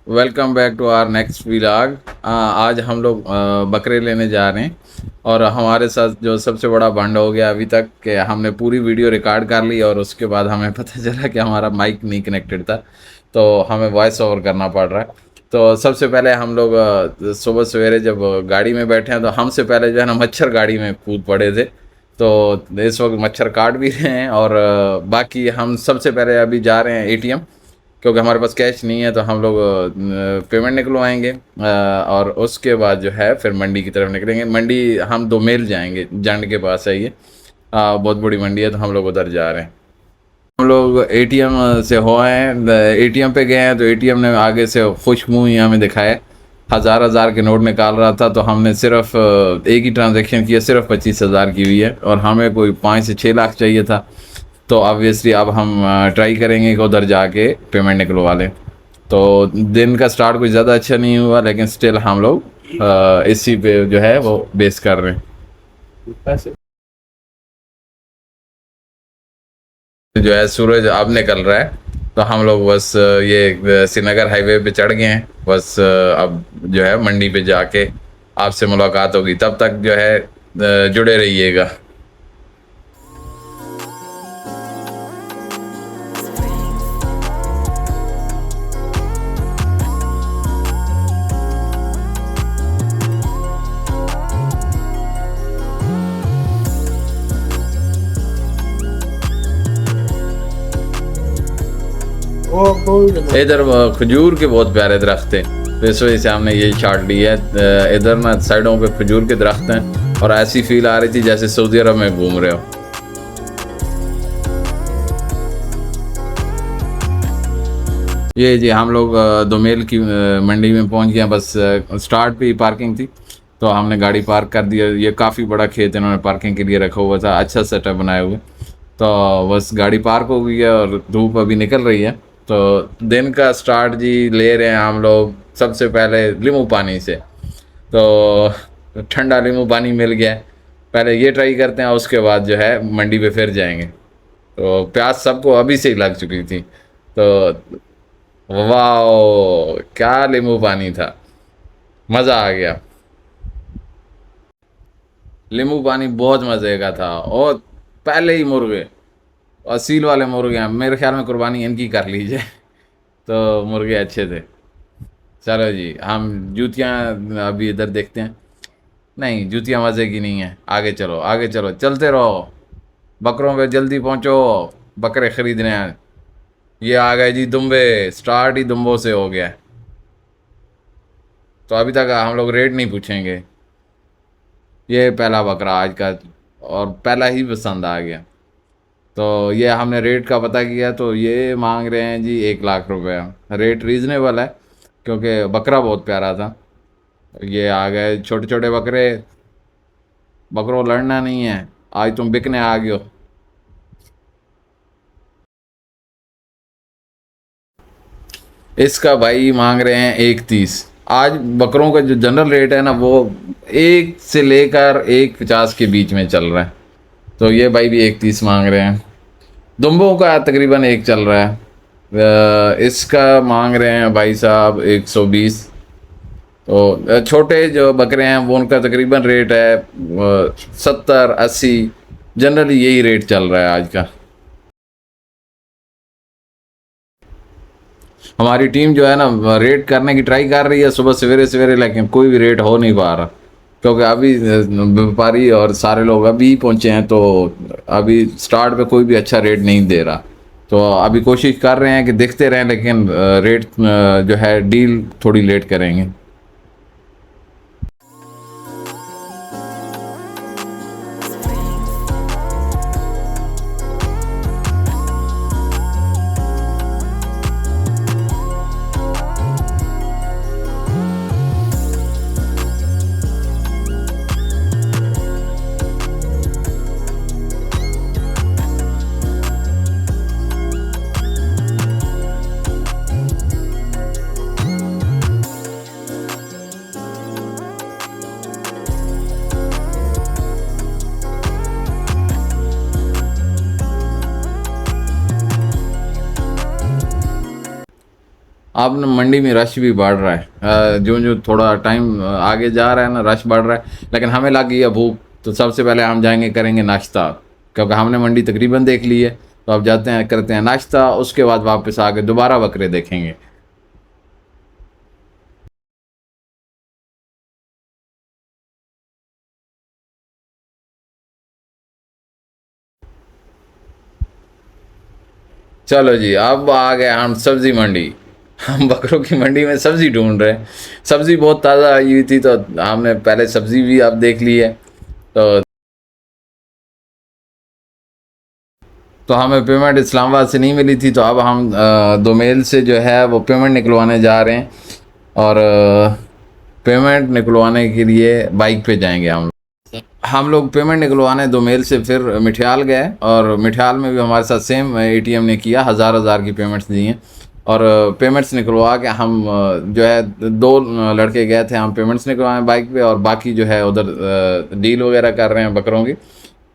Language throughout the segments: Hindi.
Welcome back to our next vlog. आज हम लोग बकरे लेने जा रहे हैं और हमारे साथ जो सबसे बड़ा भंड हो गया अभी तक कि हमने पूरी वीडियो रिकॉर्ड कर ली और उसके बाद हमें पता चला कि हमारा माइक नहीं कनेक्टेड था, तो हमें वॉइस ओवर करना पड़ रहा है। तो सबसे पहले हम लोग सुबह सवेरे जब गाड़ी में बैठे हैं तो हमसे पहले जो है ना मच्छर गाड़ी में कूद पड़े थे। तो इस वक्त मच्छर काट भी रहे हैं और बाकी हम सबसे पहले अभी जा रहे हैं एटीएम, क्योंकि हमारे पास कैश नहीं है तो हम लोग पेमेंट निकलवाएंगे और उसके बाद जो है फिर मंडी की तरफ निकलेंगे। मंडी हम दो मेल जाएंगे, जंड के पास है ये, बहुत बड़ी मंडी है तो हम लोग उधर जा रहे हैं। हम लोग एटीएम से हो आए हैं, एटीएम पे गए हैं तो एटीएम ने आगे से खुश मुँह ही हमें दिखाया, हज़ार हज़ार के नोट निकाल रहा था। तो हमने सिर्फ एक ही ट्रांजैक्शन किया, सिर्फ 25,000 की हुई है और हमें कोई 5 से 6 लाख चाहिए था। तो ऑब्वियसली अब हम ट्राई करेंगे कि उधर जाके पेमेंट निकलवा लें। तो दिन का स्टार्ट कुछ ज़्यादा अच्छा नहीं हुआ, लेकिन स्टिल हम लोग इसी पे जो है वो बेस कर रहे हैं। जो है सूरज अब निकल रहा है तो हम लोग बस ये श्रीनगर हाईवे पे चढ़ गए हैं। बस अब जो है मंडी पे जाके आपसे मुलाकात होगी, तब तक जो है जुड़े रहिएगा। इधर खजूर के बहुत प्यारे दरख्त हैं, तो इस वजह से हमने ये चार्ट ली है। इधर ना साइडों पे खजूर के दरख्त हैं और ऐसी फील आ रही थी जैसे सऊदी अरब में घूम रहे हो। ये जी हम लोग दोमेल की मंडी में पहुंच गए। बस स्टार्ट पे ही पार्किंग थी तो हमने गाड़ी पार्क कर दिया। ये काफ़ी बड़ा खेत इन्होंने पार्किंग के लिए रखा हुआ था, अच्छा सेटअप बनाया हुआ। तो बस गाड़ी पार्क हो गई है और धूप अभी निकल रही है। तो दिन का स्टार्ट जी ले रहे हैं हम लोग सबसे पहले नींबू पानी से। तो ठंडा नींबू पानी मिल गया है, पहले ये ट्राई करते हैं, उसके बाद जो है मंडी पे फिर जाएंगे। तो प्यास सबको अभी से ही लग चुकी थी। तो वाह क्या नींबू पानी था, मज़ा आ गया। नींबू पानी बहुत मज़े का था और पहले ही मुर्गे, असील वाले मुर्गे हैं, मेरे ख्याल में कुर्बानी इनकी कर लीजिए। तो मुर्गे अच्छे थे। चलो जी हम जूतियाँ अभी इधर देखते हैं। नहीं, जूतियाँ मज़े की नहीं है, आगे चलो आगे चलो, चलते रहो, बकरों पे जल्दी पहुँचो, बकरे ख़रीदने हैं। ये आ गए जी दुम्बे, स्टार्ट ही दुम्बों से हो गया। तो अभी तक हम लोग रेट नहीं पूछेंगे। ये पहला बकरा आज का और पहला ही पसंद आ गया। तो ये हमने रेट का पता किया तो ये मांग रहे हैं जी 1 लाख रुपए। रेट रीज़नेबल है क्योंकि बकरा बहुत प्यारा था। ये आ गए छोटे छोटे बकरे। बकरों लड़ना नहीं है, आज तुम बिकने आ गए हो। इसका भाई मांग रहे हैं 1,30। आज बकरों का जो जनरल रेट है ना वो 1 से लेकर 1,50 के बीच में चल रहा है। तो ये भाई भी 1,30 मांग रहे हैं। दुम्बों का तकरीबन 1 चल रहा है। इसका मांग रहे हैं भाई साहब 120। तो छोटे जो बकरे हैं वो उनका तकरीबन रेट है 70-80, जनरली यही रेट चल रहा है आज का। हमारी टीम जो है ना रेट करने की ट्राई कर रही है सुबह सवेरे सवेरे, लेकिन कोई भी रेट हो नहीं पा रहा क्योंकि अभी व्यापारी और सारे लोग अभी पहुंचे हैं। तो अभी स्टार्ट पे कोई भी अच्छा रेट नहीं दे रहा। तो अभी कोशिश कर रहे हैं कि देखते रहें, लेकिन रेट जो है डील थोड़ी लेट करेंगे। अब न मंडी में रश भी बढ़ रहा है, जो जो थोड़ा टाइम आगे जा रहा है ना रश बढ़ रहा है, लेकिन हमें लग गई है भूख, तो सबसे पहले हम जाएंगे करेंगे नाश्ता, क्योंकि हमने मंडी तकरीबन देख ली है। तो अब जाते हैं करते हैं नाश्ता, उसके बाद वापस आके दोबारा बकरे देखेंगे। चलो जी, अब आ गए हम सब्जी मंडी। हम बकरों की मंडी में सब्जी ढूंढ रहे हैं। सब्जी बहुत ताज़ा आई हुई थी, तो हमने पहले सब्जी भी अब देख ली है। तो हमें पेमेंट इस्लामाबाद से नहीं मिली थी, तो अब हम दोमेल से जो है वो पेमेंट निकलवाने जा रहे हैं। और पेमेंट निकलवाने के लिए बाइक पे जाएंगे हम लोग पेमेंट निकलवाने दोमेल से फिर मिठियाल गए, और मिठियाल में भी हमारे साथ सेम एटीएम ने किया, हज़ार की पेमेंट्स दी हैं। और पेमेंट्स निकलवा के हम जो है दो लड़के गए थे, हम पेमेंट्स निकलवाएं बाइक पे, और बाकी जो है उधर डील वगैरह कर रहे हैं बकरों की।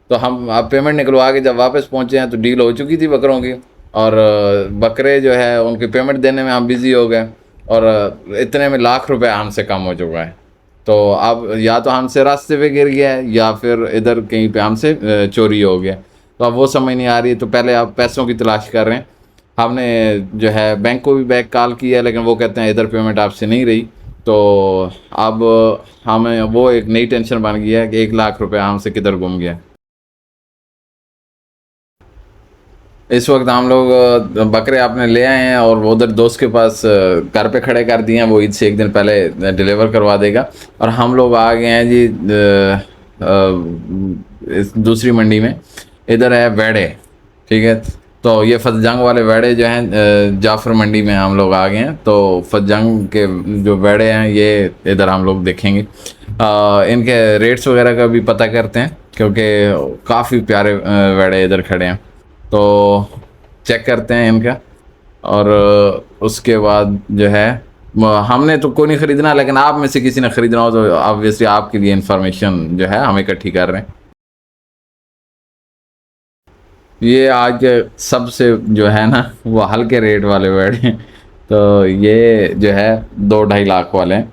तो हम अब पेमेंट निकलवा के जब वापस पहुँचे हैं तो डील हो चुकी थी बकरों की, और बकरे जो है उनकी पेमेंट देने में हम बिज़ी हो गए, और इतने में ₹1,00,000 हमसे कम हो चुका है। तो अब या तो हमसे रास्ते पे गिर गया है, या फिर इधर कहीं पे हमसे चोरी हो गया। तो अब वो समझ नहीं आ रही है, तो पहले आप पैसों की तलाश कर रहे हैं। हमने जो है बैंक को भी बैक कॉल किया है, लेकिन वो कहते हैं इधर पेमेंट आपसे नहीं रही। तो अब हमें वो एक नई टेंशन बन गई है कि ₹1,00,000 हमसे किधर गुम गया। इस वक्त हम लोग बकरे आपने ले आए हैं, और वो उधर दोस्त के पास घर पे खड़े कर दिए हैं, वो ईद से एक दिन पहले डिलीवर करवा देगा। और हम लोग आ गए हैं जी इस दूसरी मंडी में। इधर है वेड़े, ठीक है। तो ये फतजंग वाले वेड़े जो हैं जाफ़र मंडी में हम लोग आ गए हैं। तो फतजंग के जो वेड़े हैं ये इधर हम लोग देखेंगे। इनके रेट्स वगैरह का भी पता करते हैं, क्योंकि काफ़ी प्यारे वेड़े इधर खड़े हैं। तो चेक करते हैं इनका, और उसके बाद जो है हमने तो कोई नहीं ख़रीदना, लेकिन आप में से किसी ने ख़रीदना हो तो ऑब्वियसली आपके लिए इन्फॉर्मेशन जो है हम इकट्ठी कर रहे हैं। ये आज सबसे जो है ना वो हल्के रेट वाले बैठे हैं। तो ये जो है 2-2.5 लाख वाले हैं।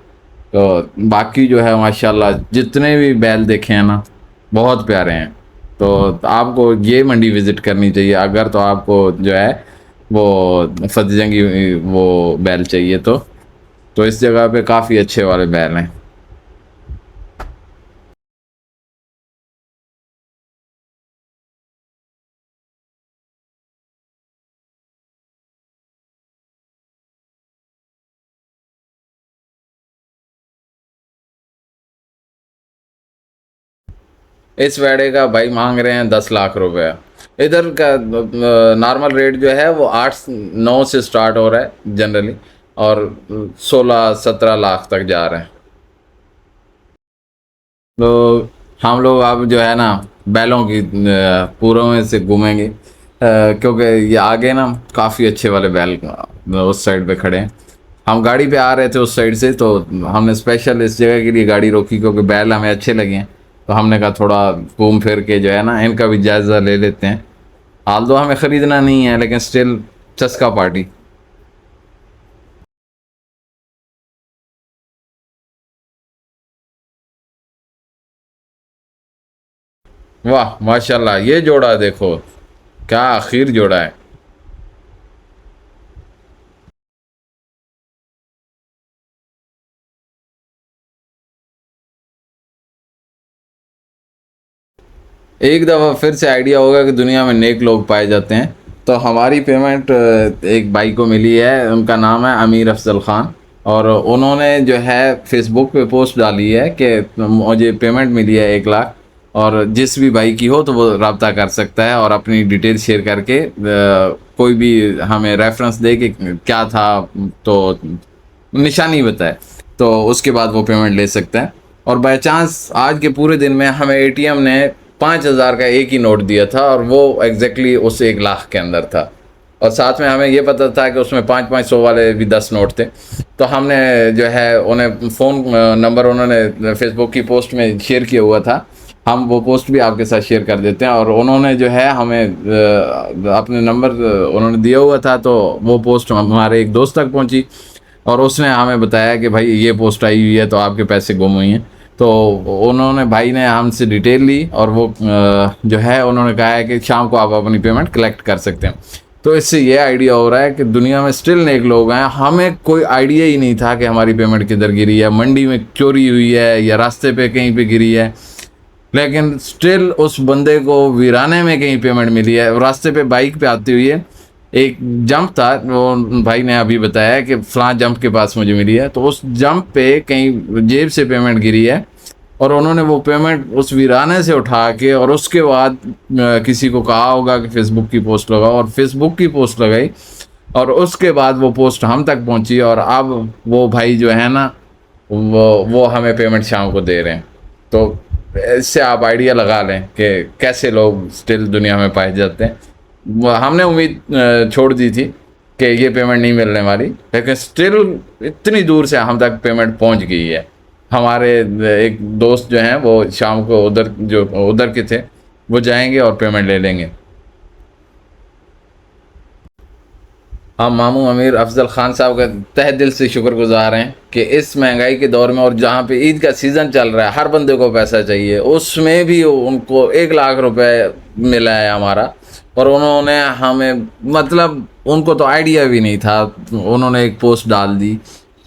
तो बाकी जो है माशाल्लाह जितने भी बैल देखे हैं ना बहुत प्यारे हैं। तो आपको ये मंडी विज़िट करनी चाहिए अगर तो आपको जो है वो फतजंगी वो बैल चाहिए। तो इस जगह पे काफ़ी अच्छे वाले बैल हैं। इस वेड़े का भाई मांग रहे हैं ₹10 लाख। इधर का नॉर्मल रेट जो है वो 8-9 से स्टार्ट हो रहा है जनरली, और 16-17 लाख तक जा रहे हैं। तो हम लोग अब जो है ना बैलों की पूरों में से घूमेंगे, क्योंकि ये आगे ना काफ़ी अच्छे वाले बैल उस साइड पे खड़े हैं। हम गाड़ी पे आ रहे थे उस साइड से, तो हमने स्पेशल इस जगह के लिए गाड़ी रोकी, क्योंकि बैल हमें अच्छे लगे हैं। तो हमने कहा थोड़ा घूम फिर के जो है ना इनका भी जायज़ा ले लेते हैं। हाल तो हमें ख़रीदना नहीं है, लेकिन स्टिल चस्का पार्टी। वाह माशाल्लाह, ये जोड़ा देखो क्या आखिर जोड़ा है। एक दफ़ा फिर से आइडिया होगा कि दुनिया में नेक लोग पाए जाते हैं। तो हमारी पेमेंट एक भाई को मिली है, उनका नाम है अमीर अफजल ख़ान, और उन्होंने जो है फेसबुक पे पोस्ट डाली है कि मुझे पेमेंट मिली है 1 लाख, और जिस भी भाई की हो तो वो रब्ता कर सकता है और अपनी डिटेल शेयर करके कोई भी हमें रेफरेंस दे कि क्या था, तो निशानी बताए, तो उसके बाद वो पेमेंट ले सकता है। और बाय चांस आज के पूरे दिन में हमें एटीएम ने 5,000 का एक ही नोट दिया था, और वो एग्जैक्टली उस 1 लाख के अंदर था। और साथ में हमें ये पता था कि उसमें 5-5 100 वाले भी 10 नोट थे। तो हमने जो है उन्हें फ़ोन नंबर उन्होंने फेसबुक की पोस्ट में शेयर किया हुआ था, हम वो पोस्ट भी आपके साथ शेयर कर देते हैं। और उन्होंने जो है हमें अपने नंबर उन्होंने दिया हुआ था, तो वो पोस्ट हमारे एक दोस्त तक पहुंची और उसने हमें बताया कि भाई ये पोस्ट आई हुई है तो आपके पैसे गुम हुई हैं। तो उन्होंने भाई ने हमसे डिटेल ली और वो जो है उन्होंने कहा है कि शाम को आप अपनी पेमेंट कलेक्ट कर सकते हैं। तो इससे ये आइडिया हो रहा है कि दुनिया में स्टिल नेक लोग हैं। हमें कोई आइडिया ही नहीं था कि हमारी पेमेंट किधर गिरी है, मंडी में चोरी हुई है या रास्ते पे कहीं पे गिरी है, लेकिन स्टिल उस बंदे को वीराने में कहीं पेमेंट मिली है। रास्ते पे बाइक पे आते हुए एक जंप था, वो भाई ने अभी बताया कि फलां जंप के पास मुझे मिली है, तो उस जंप पे कहीं जेब से पेमेंट गिरी है और उन्होंने वो पेमेंट उस वीराने से उठा के और उसके बाद किसी को कहा होगा कि फेसबुक की पोस्ट लगाओ, और फेसबुक की पोस्ट लगाई और उसके बाद वो पोस्ट हम तक पहुंची और अब वो भाई जो है ना वो हमें पेमेंट शाम को दे रहे हैं। तो इससे आप आइडिया लगा लें कि कैसे लोग स्टिल दुनिया में पाए जाते हैं। हमने उम्मीद छोड़ दी थी कि ये पेमेंट नहीं मिलने वाली, लेकिन स्टिल इतनी दूर से हम तक पेमेंट पहुंच गई है। हमारे एक दोस्त जो हैं वो शाम को उधर के थे, वो जाएंगे और पेमेंट ले लेंगे। हम मामू अमीर अफजल ख़ान साहब का तहे दिल से शुक्रगुजार हैं कि इस महंगाई के दौर में और जहाँ पे ईद का सीज़न चल रहा है, हर बंदे को पैसा चाहिए, उसमें भी उनको 1 लाख रुपए मिला है हमारा। और उन्होंने हमें, मतलब उनको तो आइडिया भी नहीं था, उन्होंने एक पोस्ट डाल दी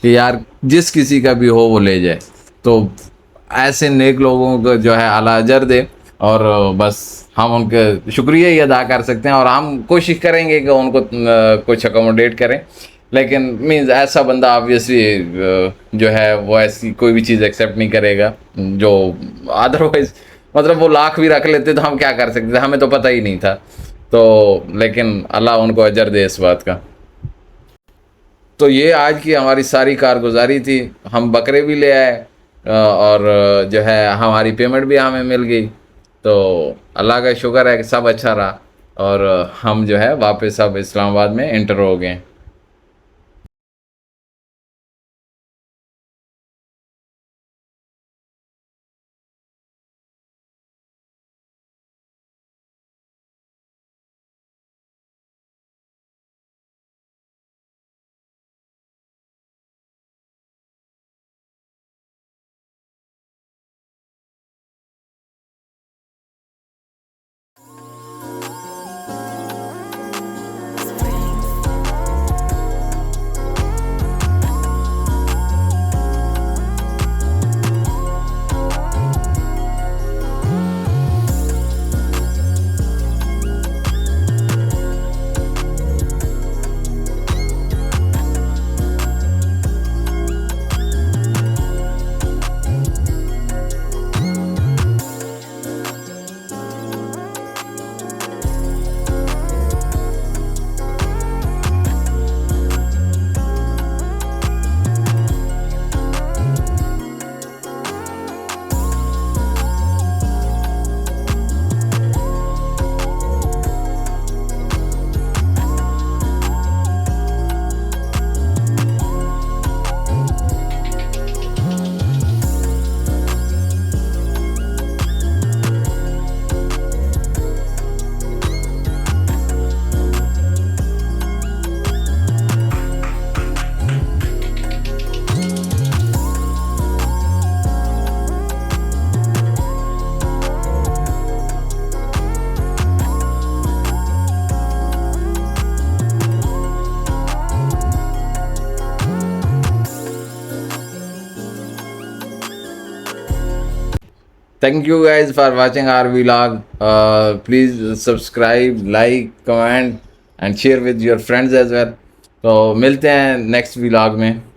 कि यार जिस किसी का भी हो वो ले जाए। तो ऐसे नेक लोगों को जो है अल्लाह अजर दे, और बस हम उनके शुक्रिया ही अदा कर सकते हैं। और हम कोशिश करेंगे कि उनको कुछ अकोमोडेट करें, लेकिन मीन्स ऐसा बंदा ऑब्वियसली जो है वो ऐसी कोई भी चीज़ एक्सेप्ट नहीं करेगा जो अदरवाइज, मतलब वो लाख भी रख लेते तो हम क्या कर सकते थे, हमें तो पता ही नहीं था। तो लेकिन अल्लाह उनको अजर दे इस बात का। तो ये आज की हमारी सारी कारगुजारी थी। हम बकरे भी ले आए और जो है हमारी पेमेंट भी हमें मिल गई। तो अल्लाह का शुक्र है कि सब अच्छा रहा और हम जो है वापस अब इस्लामाबाद में एंटर हो गए। Thank you guys for watching our vlog. Please subscribe, like, comment and share with your friends as well. तो मिलते हैं नेक्स्ट vlog में।